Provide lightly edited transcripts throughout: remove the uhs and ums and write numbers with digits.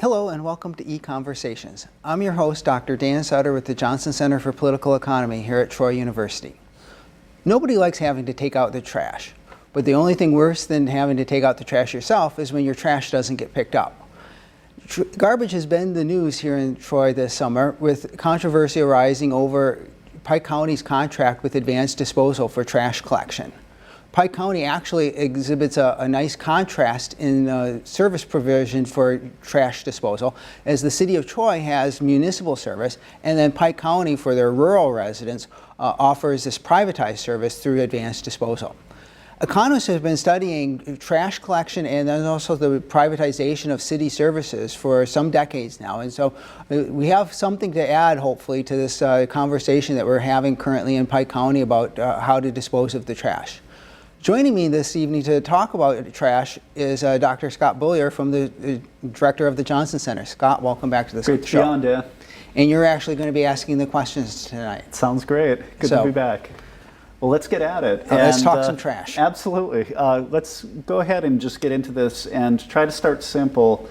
Hello and welcome to EconVersations. I'm your host, Dr. Dan Sutter with the Johnson Center for Political Economy here at Troy University. Nobody likes having to take out the trash, but the only thing worse than having to take out the trash yourself is when your trash doesn't get picked up. Garbage has been the news here in Troy this summer, with controversy arising over Pike County's contract with Advanced Disposal for trash collection. Pike County actually exhibits a nice contrast in service provision for trash disposal, as the city of Troy has municipal service, and then Pike County, for their rural residents, offers this privatized service through Advanced Disposal. Economists have been studying trash collection and then also the privatization of city services for some decades now, and so we have something to add, hopefully, to this conversation that we're having currently in Pike County about how to dispose of the trash. Joining me this evening to talk about trash is Dr. Scott Beaulier, from the director of the Johnson Center. Scott, welcome back to the show. Great to be on, Dan. And you're actually going to be asking the questions tonight. Sounds great. Good to be back. Well, let's get at it. Let's talk some trash. Absolutely. Let's go ahead and just get into this and try to start simple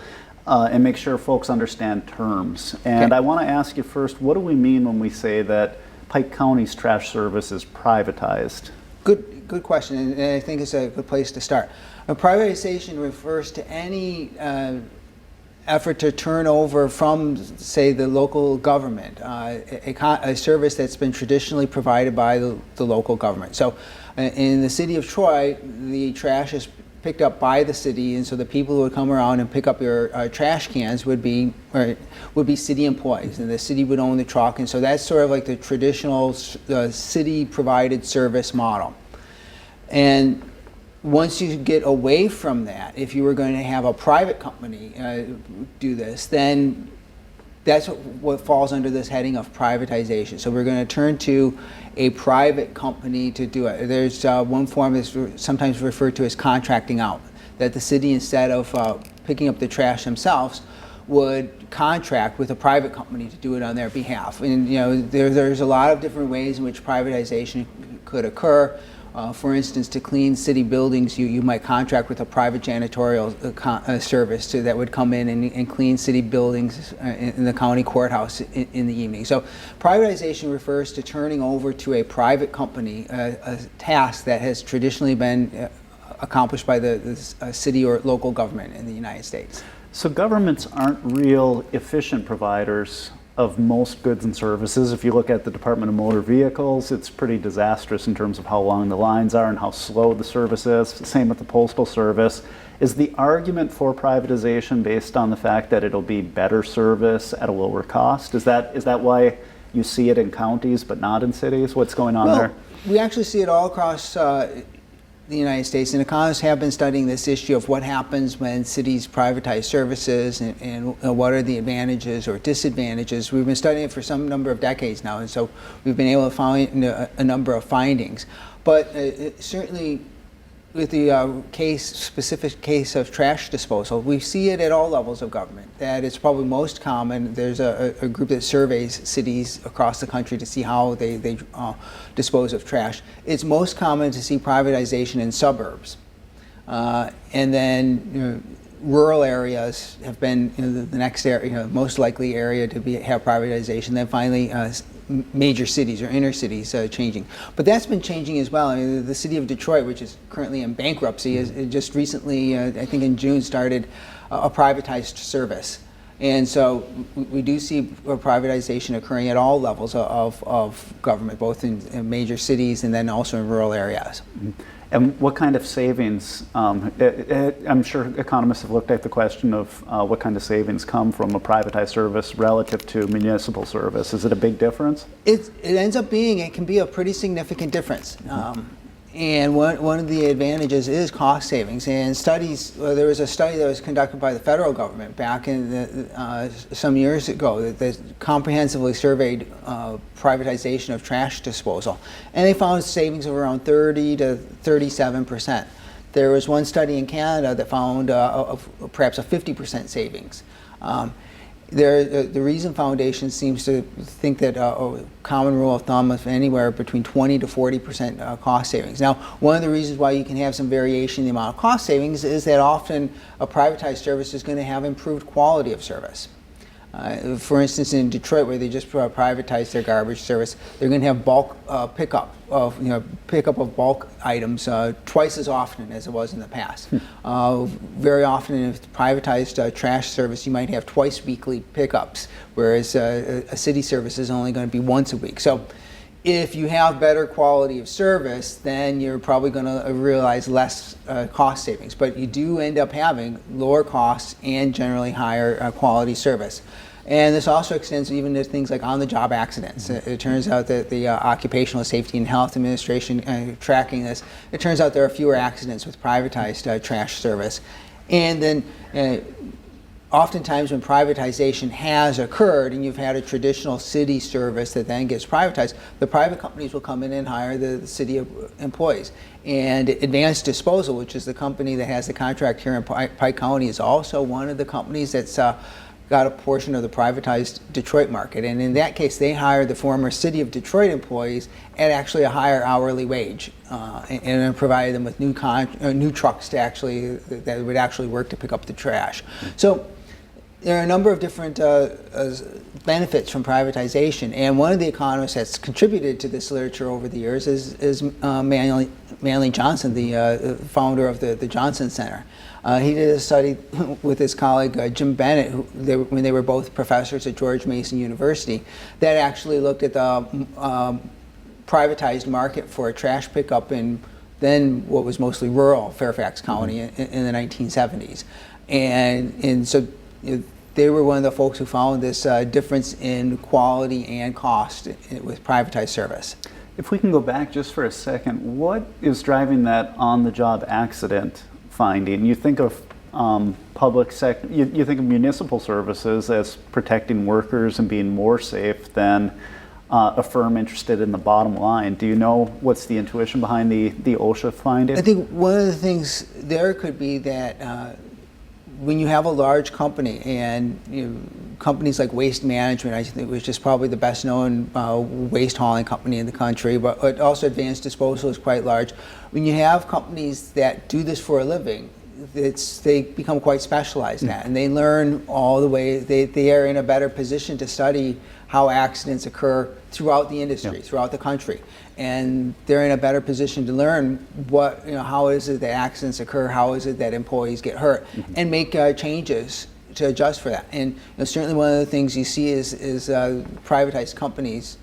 and make sure folks understand terms. And Okay. I want to ask you first, what do we mean when we say that Pike County's trash service is privatized? Good question, and I think it's a good place to start. A privatization refers to any effort to turn over from, say, the local government, a service that's been traditionally provided by the local government. So in the city of Troy, the trash is picked up by the city, and so the people who would come around and pick up your trash cans would be city employees, and the city would own the truck, and so that's sort of like the traditional city-provided service model. And once you get away from that, if you were going to have a private company do this, then that's what falls under this heading of privatization. So we're going to turn to a private company to do it. There's one form that's sometimes referred to as contracting out, that the city, instead of picking up the trash themselves, would contract with a private company to do it on their behalf. And there's a lot of different ways in which privatization could occur. For instance, to clean city buildings, you might contract with a private janitorial service that would come in and clean city buildings in the county courthouse in the evening. So privatization refers to turning over to a private company a task that has traditionally been accomplished by the city or local government in the United States. So governments aren't real efficient providers of most goods and services. If you look at the Department of Motor Vehicles, it's pretty disastrous in terms of how long the lines are and how slow the service is. Same with the Postal Service. Is the argument for privatization based on the fact that it'll be better service at a lower cost? Is that why you see it in counties but not in cities? What's going on there? We actually see it all across the United States, and economists have been studying this issue of what happens when cities privatize services and what are the advantages or disadvantages. We've been studying it for some number of decades now, and so we've been able to find a number of findings. But certainly with the specific case of trash disposal, we see it at all levels of government. That it's probably most common. There's a group that surveys cities across the country to see how they dispose of trash. It's most common to see privatization in suburbs. And then rural areas have been the next area, most likely area to have privatization. Then finally, major cities or inner cities changing. But that's been changing as well. I mean, the city of Detroit, which is currently in bankruptcy, has just recently, I think in June, started a privatized service. And so we do see privatization occurring at all levels of government, both in major cities and then also in rural areas. And what kind of savings, I'm sure economists have looked at the question of what kind of savings come from a privatized service relative to municipal service. Is it a big difference? It can be a pretty significant difference. And one of the advantages is cost savings. And studies, there was a study that was conducted by the federal government back in some years ago that comprehensively surveyed privatization of trash disposal. And they found savings of around 30 to 37%. There was one study in Canada that found perhaps a 50% savings. The Reason Foundation seems to think that a common rule of thumb of anywhere between 20 to 40% cost savings. Now, one of the reasons why you can have some variation in the amount of cost savings is that often a privatized service is going to have improved quality of service. For instance, in Detroit, where they just privatized their garbage service, they're going to have bulk pickup of bulk items twice as often as it was in the past. Very often, in a privatized trash service, you might have twice weekly pickups, whereas a city service is only going to be once a week. So, if you have better quality of service, then you're probably going to realize less cost savings. But you do end up having lower costs and generally higher quality service. And this also extends even to things like on-the-job accidents. It turns out that the Occupational Safety and Health Administration tracking this, it turns out there are fewer accidents with privatized trash service. And then oftentimes when privatization has occurred and you've had a traditional city service that then gets privatized, the private companies will come in and hire the city employees. And Advanced Disposal, which is the company that has the contract here in Pike County, is also one of the companies that's got a portion of the privatized Detroit market. And in that case, they hired the former City of Detroit employees at actually a higher hourly wage, and provided them with new trucks that would actually work to pick up the trash. So there are a number of different benefits from privatization, and one of the economists that's contributed to this literature over the years is Manuel Johnson, the founder of the Johnson Center. He did a study with his colleague Jim Bennett, when they were both professors at George Mason University, that actually looked at the privatized market for a trash pickup in then what was mostly rural Fairfax County in the 1970s. And so they were one of the folks who found this difference in quality and cost with privatized service. If we can go back just for a second, what is driving that on-the-job accident finding? You think of public sector, you think of municipal services as protecting workers and being more safe than a firm interested in the bottom line. Do you know what's the intuition behind the OSHA finding? I think one of the things there could be that when you have a large company, and companies like Waste Management, I think, was just probably the best known waste hauling company in the country, but also Advanced Disposal is quite large. When you have companies that do this for a living, they become quite specialized in that, and they learn all the way, they are in a better position to study how accidents occur throughout the industry, throughout the country. And they're in a better position to learn how is it that accidents occur, how is it that employees get hurt, and make changes to adjust for that. And certainly one of the things you see is privatized companies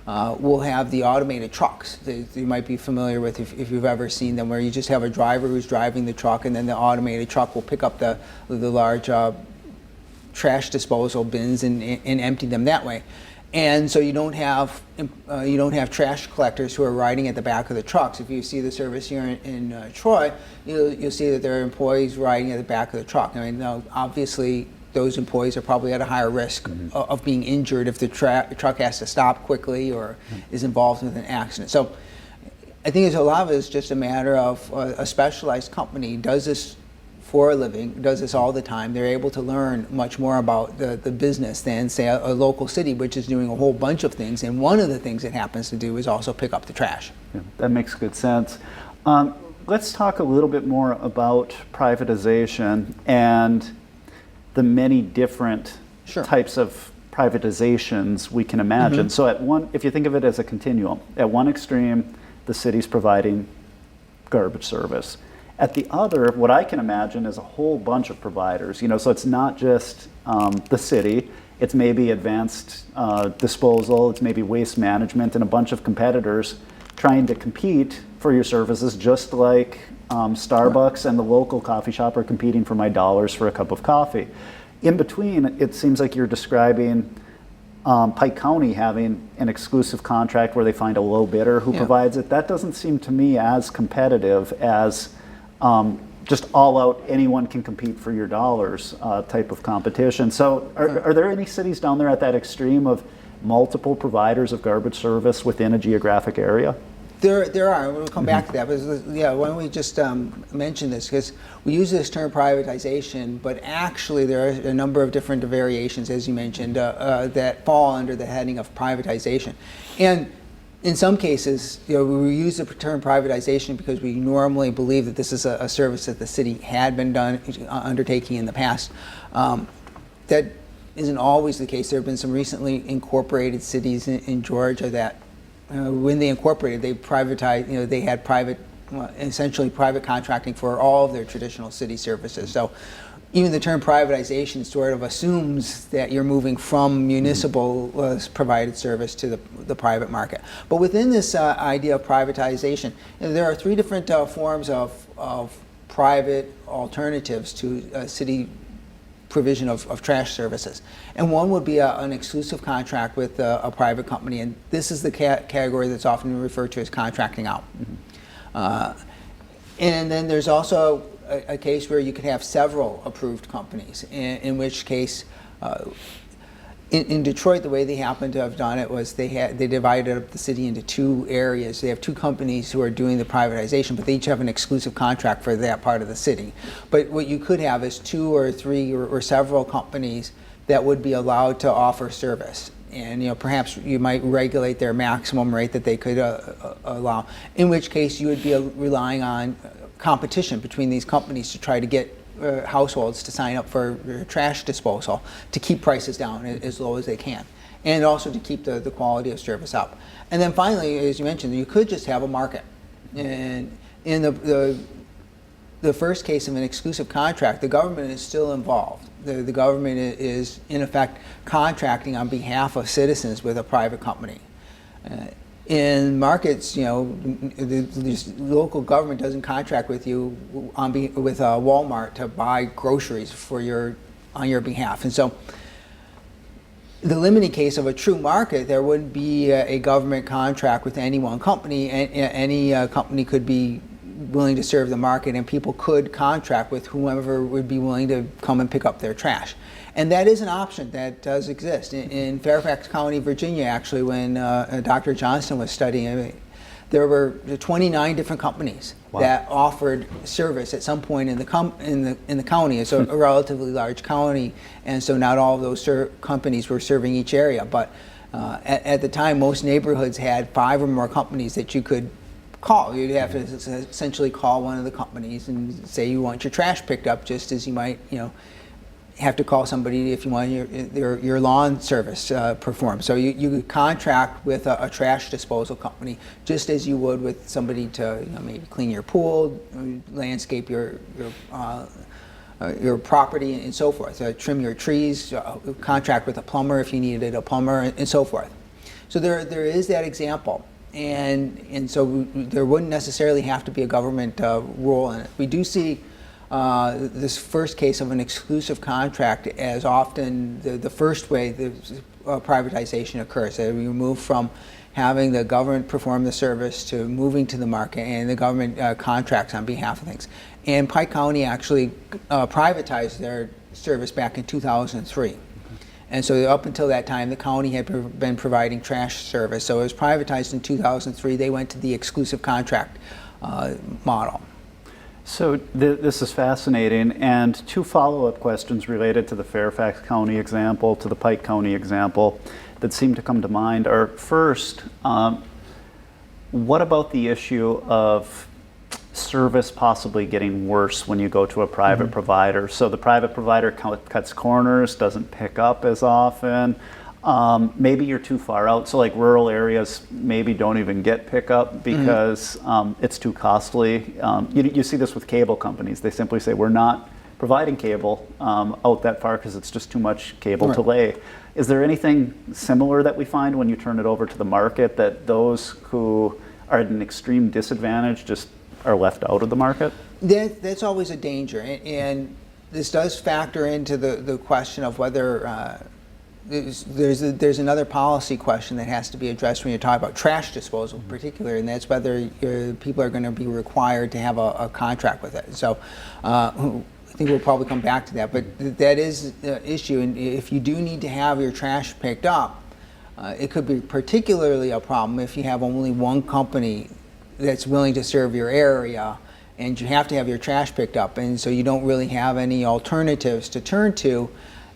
will have the automated trucks that you might be familiar with if you've ever seen them, where you just have a driver who's driving the truck, and then the automated truck will pick up the large trash disposal bins and empty them that way. And so you don't have trash collectors who are riding at the back of the trucks. If you see the service here in Troy, you'll see that there are employees riding at the back of the truck. I mean, now obviously those employees are probably at a higher risk of being injured if the truck has to stop quickly or is involved with an accident. So I think a lot of it is just a matter of a specialized company does this for a living, does this all the time. They're able to learn much more about the business than, say, a local city, which is doing a whole bunch of things. And one of the things it happens to do is also pick up the trash. Yeah, that makes good sense. Let's talk a little bit more about privatization and the many different types of privatizations we can imagine. So if you think of it as a continuum, at one extreme, the city's providing garbage service. At the other, what I can imagine is a whole bunch of providers. So it's not just the city. It's maybe Advanced Disposal. It's maybe Waste Management and a bunch of competitors trying to compete for your services, just like Starbucks and the local coffee shop are competing for my dollars for a cup of coffee. In between, it seems like you're describing Pike County having an exclusive contract where they find a low bidder who provides it. That doesn't seem to me as competitive as just all out, anyone can compete for your dollars type of competition. So are there any cities down there at that extreme of multiple providers of garbage service within a geographic area? There are, and we'll come back to that, but yeah, why don't we just mention this, because we use this term privatization, but actually there are a number of different variations, as you mentioned, that fall under the heading of privatization. And in some cases, we use the term privatization because we normally believe that this is a service that the city had been undertaking in the past. That isn't always the case. There have been some recently incorporated cities in Georgia that when they incorporated, they privatized, they had essentially private contracting for all of their traditional city services. So even the term privatization sort of assumes that you're moving from municipal provided service to the private market. But within this idea of privatization, there are three different forms of private alternatives to city provision of trash services. And one would be an exclusive contract with a private company, and this is the category that's often referred to as contracting out. And then there's also a case where you could have several approved companies, in which case, in Detroit, the way they happened to have done it was they divided up the city into two areas. They have two companies who are doing the privatization, but they each have an exclusive contract for that part of the city. But what you could have is two or three or several companies that would be allowed to offer service. And perhaps you might regulate their maximum rate that they could allow, in which case you would be relying on competition between these companies to try to get households to sign up for trash disposal to keep prices down as low as they can, and also to keep the quality of service up. And then finally, as you mentioned, you could just have a market. And in the first case of an exclusive contract, the government is still involved. The government is in effect contracting on behalf of citizens with a private company. In markets, the local government doesn't contract with you with Walmart to buy groceries on your behalf. And so the limited case of a true market, there wouldn't be a government contract with any one company. Any company could be willing to serve the market, and people could contract with whomever would be willing to come and pick up their trash. And that is an option that does exist. In Fairfax County, Virginia, actually, when Dr. Johnson was studying, there were 29 different companies that offered service at some point in the county. It's a relatively large county, and so not all of those companies were serving each area. But at the time, most neighborhoods had 5 or more companies that you could call. You'd have to essentially call one of the companies and say you want your trash picked up, just as you might, have to call somebody if you want your lawn service performed. So you contract with a trash disposal company, just as you would with somebody to maybe clean your pool, landscape your property, and so forth. Trim your trees, contract with a plumber if you needed a plumber, and so forth. So there is that example. And so there wouldn't necessarily have to be a government role in it. We do see this first case of an exclusive contract as often the first way the privatization occurs. We move from having the government perform the service to moving to the market, and the government contracts on behalf of things. And Pike County actually privatized their service back in 2003. And so up until that time, the county had been providing trash service. So it was privatized in 2003. They went to the exclusive contract model. So this is fascinating. And 2 follow-up questions related to the Fairfax County example, to the Pike County example, that seem to come to mind are, first, what about the issue of service possibly getting worse when you go to a private provider? So the private provider cuts corners, doesn't pick up as often. Maybe you're too far out. So like rural areas maybe don't even get pickup because it's too costly. You see this with cable companies. They simply say, we're not providing cable out that far because it's just too much cable to lay. Is there anything similar that we find when you turn it over to the market, that those who are at an extreme disadvantage just are left out of the market? That's always a danger, and this does factor into the question of whether there's another policy question that has to be addressed when you're talking about trash disposal in particular, and that's whether people are going to be required to have a contract with it. So I think we'll probably come back to that, but that is the issue. And if you do need to have your trash picked up, it could be particularly a problem if you have only one company that's willing to serve your area, and you have to have your trash picked up, and so you don't really have any alternatives to turn to,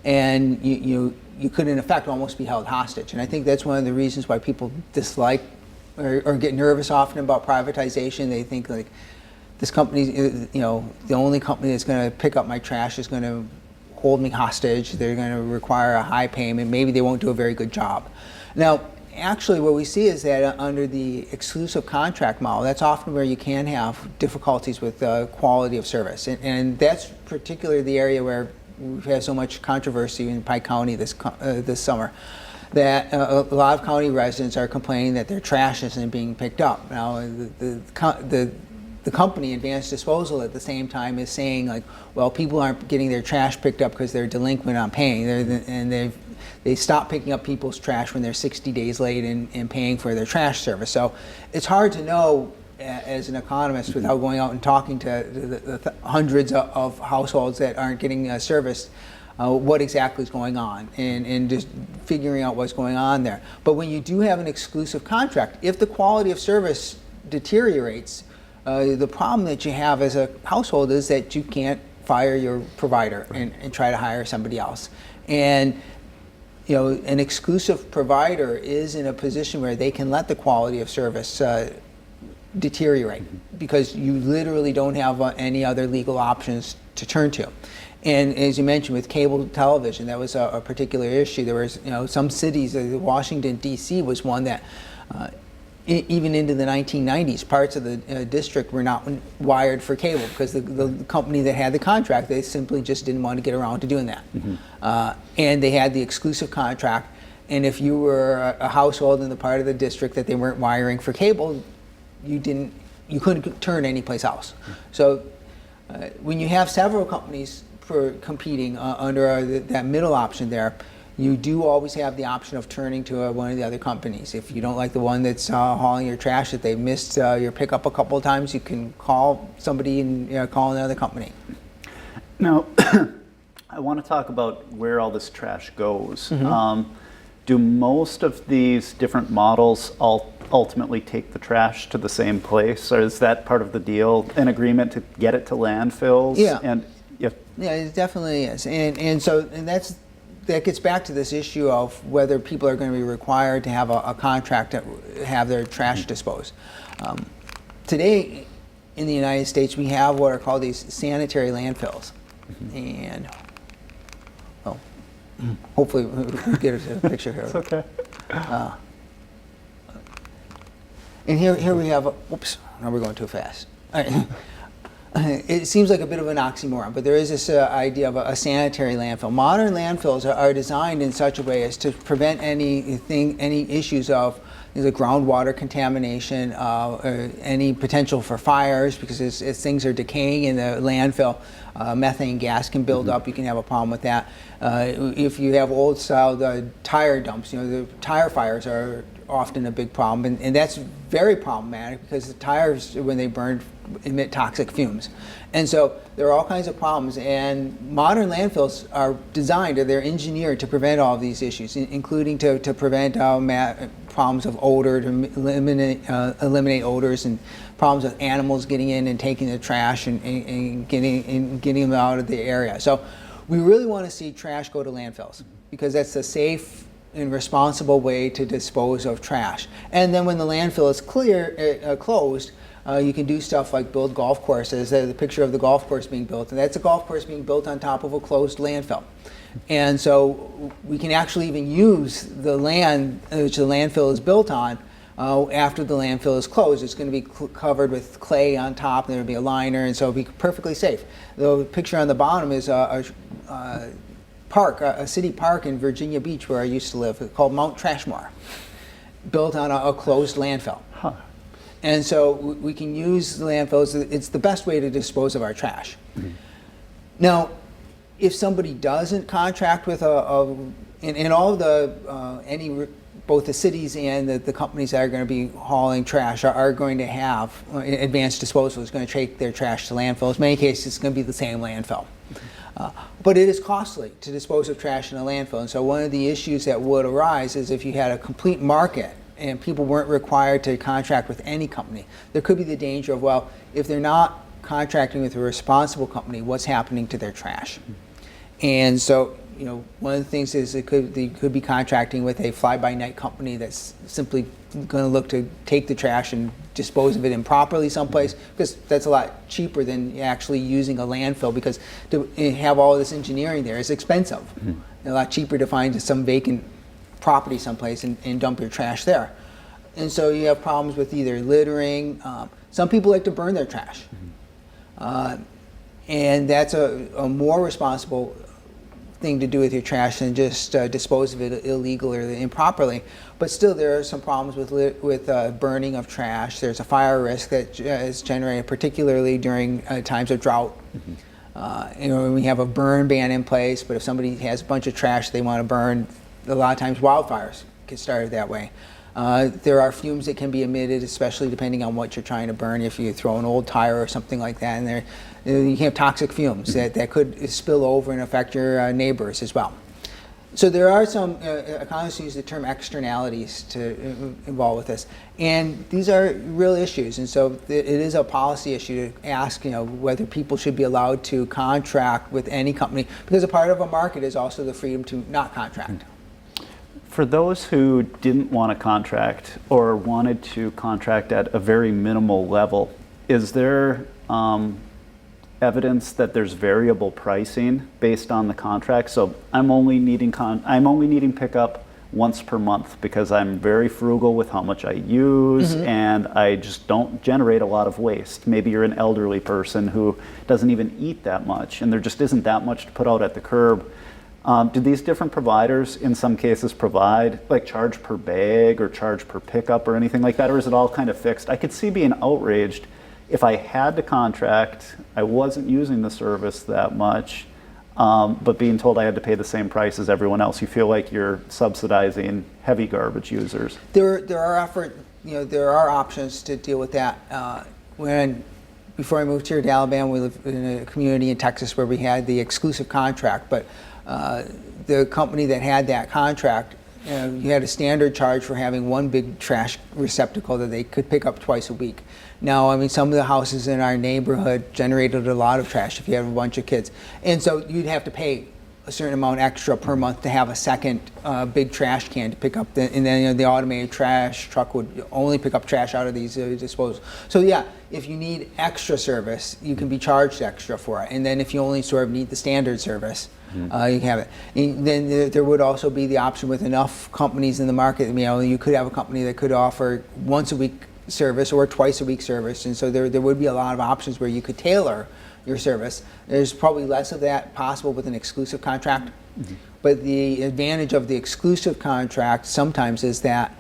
and you could in effect almost be held hostage. And I think that's one of the reasons why people dislike or get nervous often about privatization. They think like, this company, the only company that's going to pick up my trash is going to hold me hostage. They're going to require a high payment. Maybe they won't do a very good job. Now, actually, what we see is that under the exclusive contract model, that's often where you can have difficulties with quality of service. And that's particularly the area where we've had so much controversy in Pike County this summer, that a lot of county residents are complaining that their trash isn't being picked up. Now, the company, Advanced Disposal, at the same time is saying, like, well, people aren't getting their trash picked up because they're delinquent on paying, and they stop picking up people's trash when they're 60 days late in paying for their trash service. So it's hard to know as an economist without going out and talking to the hundreds of households that aren't getting service what exactly is going on, and just figuring out what's going on there. But when you do have an exclusive contract, if the quality of service deteriorates, the problem that you have as a household is that you can't fire your provider and try to hire somebody else. And an exclusive provider is in a position where they can let the quality of service deteriorate, because you literally don't have any other legal options to turn to. And as you mentioned, with cable television, that was a particular issue. There was, some cities, Washington, D.C. was one that even into the 1990s, parts of the district were not wired for cable because the company that had the contract, they simply just didn't want to get around to doing that. And they had the exclusive contract, and if you were a household in the part of the district that they weren't wiring for cable, you couldn't turn anyplace else. So when you have several companies competing under that middle option there, you do always have the option of turning to one of the other companies. If you don't like the one that's hauling your trash, that they missed your pickup a couple of times, you can call somebody and call another company. Now, I want to talk about where all this trash goes. Do most of these different models ultimately take the trash to the same place, or is that part of the deal, an agreement to get it to landfills? Yeah. And yeah, it definitely is. And that gets back to this issue of whether people are going to be required to have a contract to have their trash disposed. Today, in the United States, we have what are called these sanitary landfills. And, hopefully we'll get a picture here. It's okay. And here we have, whoops, now we're going too fast. All right. It seems like a bit of an oxymoron, but there is this idea of a sanitary landfill. Modern landfills are designed in such a way as to prevent any issues of the groundwater contamination, any potential for fires, because as things are decaying in the landfill, methane gas can build up. You can have a problem with that. If you have old style tire dumps, the tire fires are often a big problem, and that's very problematic because the tires, when they burn, emit toxic fumes. And so there are all kinds of problems, and modern landfills are designed, or they're engineered to prevent all of these issues, including to prevent problems of odor, to eliminate odors, and problems with animals getting in and taking the trash and getting them out of the area. So we really want to see trash go to landfills, because that's a safe and responsible way to dispose of trash. And then when the landfill is closed, you can do stuff like build golf courses. There's a picture of the golf course being built, and that's a golf course being built on top of a closed landfill. And so we can actually even use the land which the landfill is built on after the landfill is closed. It's going to be covered with clay on top, and there'll be a liner, and so it'll be perfectly safe. The picture on the bottom is a city park in Virginia Beach, where I used to live, called Mount Trashmore, built on a closed landfill. And so we can use the landfills. It's the best way to dispose of our trash. Now, if somebody doesn't contract with in all of the both the cities and the companies that are going to be hauling trash are going to have Advanced Disposal is going to take their trash to landfills. In many cases, it's going to be the same landfill. But it is costly to dispose of trash in a landfill. And so one of the issues that would arise is if you had a complete market and people weren't required to contract with any company, there could be the danger of, well, if they're not contracting with a responsible company, what's happening to their trash? And so, one of the things is they could be contracting with a fly-by-night company that's simply going to look to take the trash and dispose of it improperly someplace, because that's a lot cheaper than actually using a landfill, because to have all of this engineering there is expensive. A lot cheaper to find some vacant property someplace and dump your trash there. And so you have problems with either littering. Some people like to burn their trash. And that's a more responsible thing to do with your trash than just dispose of it illegal or improperly. But still, there are some problems with burning of trash. There's a fire risk that is generated, particularly during times of drought. We have a burn ban in place, but if somebody has a bunch of trash they want to burn, a lot of times wildfires get started that way. There are fumes that can be emitted, especially depending on what you're trying to burn. If you throw an old tire or something like that in there, you can have toxic fumes that could spill over and affect your neighbors as well. So there are some, economists use the term externalities to involve with this. And these are real issues. And so it is a policy issue to ask, whether people should be allowed to contract with any company, because a part of a market is also the freedom to not contract. For those who didn't want to contract or wanted to contract at a very minimal level, is there evidence that there's variable pricing based on the contract? So I'm only needing pickup once per month because I'm very frugal with how much I use, and I just don't generate a lot of waste. Maybe you're an elderly person who doesn't even eat that much, and there just isn't that much to put out at the curb. Do these different providers in some cases provide like charge per bag or charge per pickup or anything like that, or is it all kind of fixed? I could see being outraged if I had to contract, I wasn't using the service that much, but being told I had to pay the same price as everyone else. You feel like you're subsidizing heavy garbage users. There are options to deal with that. Before I moved here to Alabama, we lived in a community in Texas where we had the exclusive contract, but the company that had that contract, you had a standard charge for having one big trash receptacle that they could pick up twice a week. Now, some of the houses in our neighborhood generated a lot of trash if you have a bunch of kids. And so you'd have to pay a certain amount extra per month to have a second big trash can to pick up, and then the automated trash truck would only pick up trash out of these disposals. So yeah, if you need extra service, you can be charged extra for it. And then if you only sort of need the standard service, you can have it. And then there would also be the option with enough companies in the market. You could have a company that could offer once a week service or twice a week service, and so there would be a lot of options where you could tailor your service. There's probably less of that possible with an exclusive contract, but the advantage of the exclusive contract sometimes is that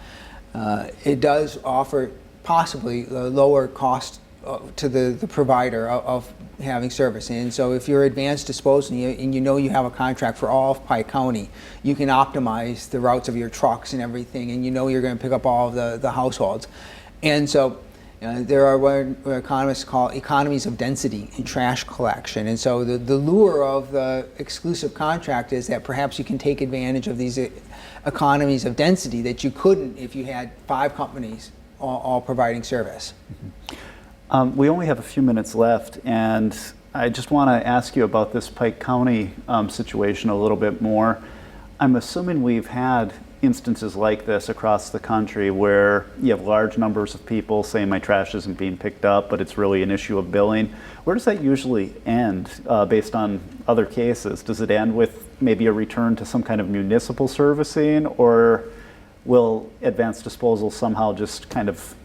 it does offer possibly a lower cost to the provider of having service. And so if you're advanced disposal and you have a contract for all of Pike County, you can optimize the routes of your trucks and everything, and you're going to pick up all of the households. And so there are what economists call economies of density in trash collection. And so the lure of the exclusive contract is that perhaps you can take advantage of these economies of density that you couldn't if you had 5 companies all providing service. We only have a few minutes left, and I just want to ask you about this Pike County situation a little bit more. I'm assuming we've had instances like this across the country where you have large numbers of people saying my trash isn't being picked up, but it's really an issue of billing. Where does that usually end based on other cases? Does it end with maybe a return to some kind of municipal servicing, or will advanced disposal somehow just kind of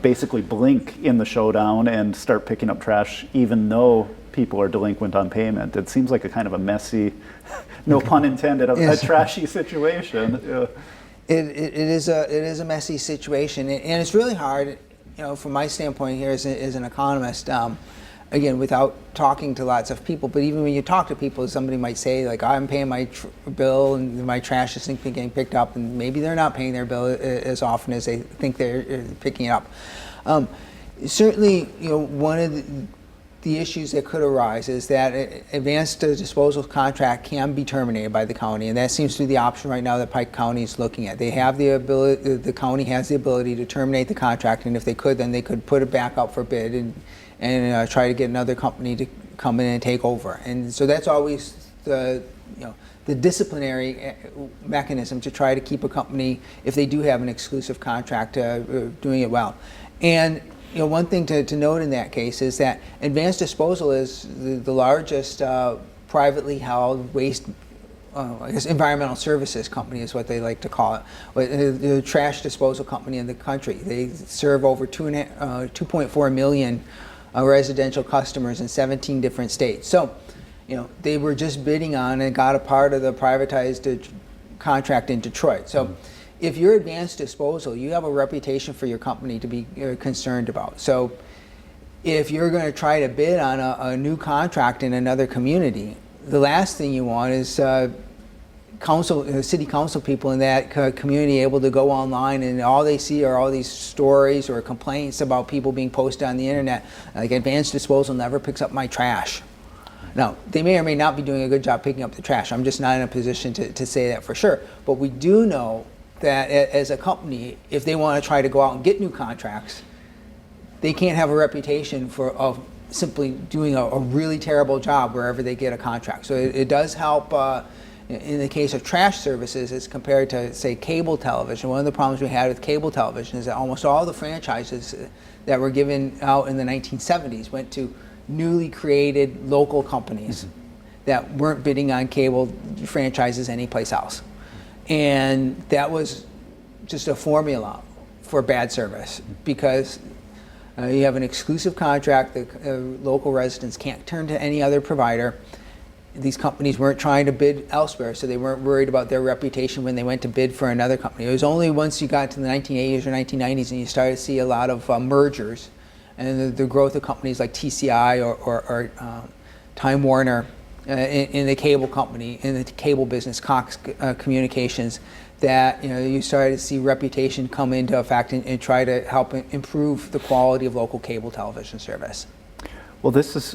basically blink in the showdown and start picking up trash even though people are delinquent on payment? It seems like a kind of a messy, no pun intended, a trashy situation. Yeah. It is a messy situation, and it's really hard, from my standpoint here as an economist, again, without talking to lots of people, but even when you talk to people, somebody might say, like, I'm paying my bill and my trash is getting picked up, and maybe they're not paying their bill as often as they think they're picking it up. Certainly, one of the issues that could arise is that advanced disposal contract can be terminated by the county, and that seems to be the option right now that Pike County is looking at. They have the ability, the county has the ability to terminate the contract, and if they could, then they could put it back up for bid and try to get another company to come in and take over. And so that's always the disciplinary mechanism to try to keep a company, if they do have an exclusive contract, doing it well. And one thing to note in that case is that Advanced Disposal is the largest privately held waste, I guess environmental services company is what they like to call it, the trash disposal company in the country. They serve over 2.4 million residential customers in 17 different states. So, they were just bidding on and got a part of the privatized contract in Detroit. So, if you're Advanced Disposal, you have a reputation for your company to be concerned about. So, if you're going to try to bid on a new contract in another community, the last thing you want is city council people in that community able to go online and all they see are all these stories or complaints about people being posted on the internet, like Advanced Disposal never picks up my trash. Now, they may or may not be doing a good job picking up the trash. I'm just not in a position to say that for sure. But we do know that as a company, if they want to try to go out and get new contracts, they can't have a reputation of simply doing a really terrible job wherever they get a contract. So it does help in the case of trash services as compared to, say, cable television. One of the problems we had with cable television is that almost all the franchises that were given out in the 1970s went to newly created local companies that weren't bidding on cable franchises anyplace else. And that was just a formula for bad service because you have an exclusive contract that local residents can't turn to any other provider. These companies weren't trying to bid elsewhere, so they weren't worried about their reputation when they went to bid for another company. It was only once you got to the 1980s or 1990s and you started to see a lot of mergers and the growth of companies like TCI or Time Warner in the cable company, in the cable business, Cox Communications, that you started to see reputation come into effect and try to help improve the quality of local cable television service. Well,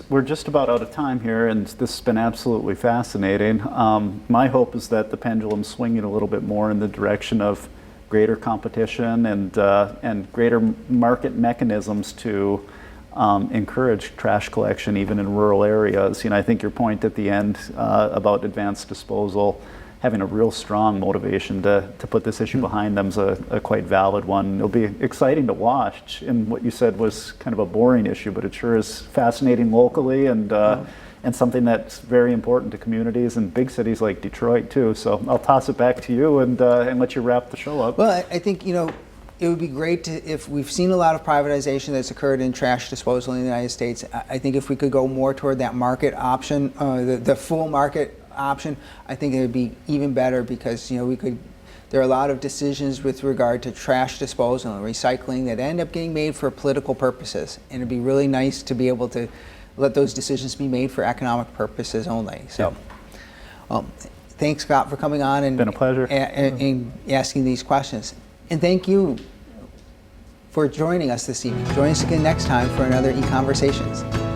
we're just about out of time here, and this has been absolutely fascinating. My hope is that the pendulum's swinging a little bit more in the direction of greater competition and greater market mechanisms to encourage trash collection even in rural areas. I think your point at the end about Advanced Disposal having a real strong motivation to put this issue behind them is a quite valid one. It'll be exciting to watch, and what you said was kind of a boring issue, but it sure is fascinating locally and something that's very important to communities and big cities like Detroit too. So I'll toss it back to you and let you wrap the show up. Well, I think it would be great if we've seen a lot of privatization that's occurred in trash disposal in the United States. I think if we could go more toward that market option, the full market option, I think it would be even better because there are a lot of decisions with regard to trash disposal and recycling that end up getting made for political purposes, and it'd be really nice to be able to let those decisions be made for economic purposes only. So, thanks, Scott, for coming on and been a pleasure and asking these questions, and thank you for joining us this evening. Join us again next time for another EconVersations.